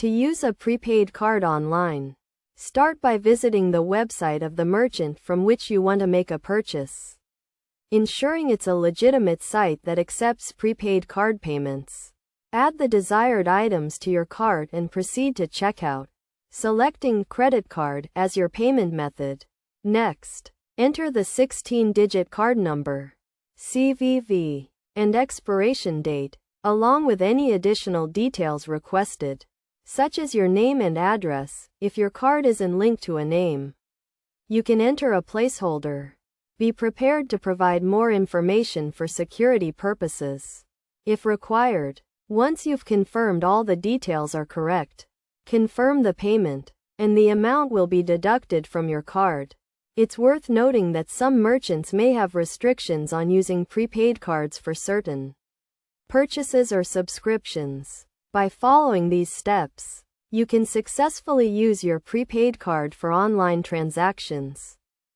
To use a prepaid card online, start by visiting the website of the merchant from which you want to make a purchase, ensuring it's a legitimate site that accepts prepaid card payments. Add the desired items to your cart and proceed to checkout, selecting credit card as your payment method. Next, enter the 16-digit card number, CVV, and expiration date, along with any additional details requested, such as your name and address, if your card isn't linked to a name. You can enter a placeholder. Be prepared to provide more information for security purposes, if required. Once you've confirmed all the details are correct, confirm the payment, and the amount will be deducted from your card. It's worth noting that some merchants may have restrictions on using prepaid cards for certain purchases or subscriptions. By following these steps, you can successfully use your prepaid card for online transactions.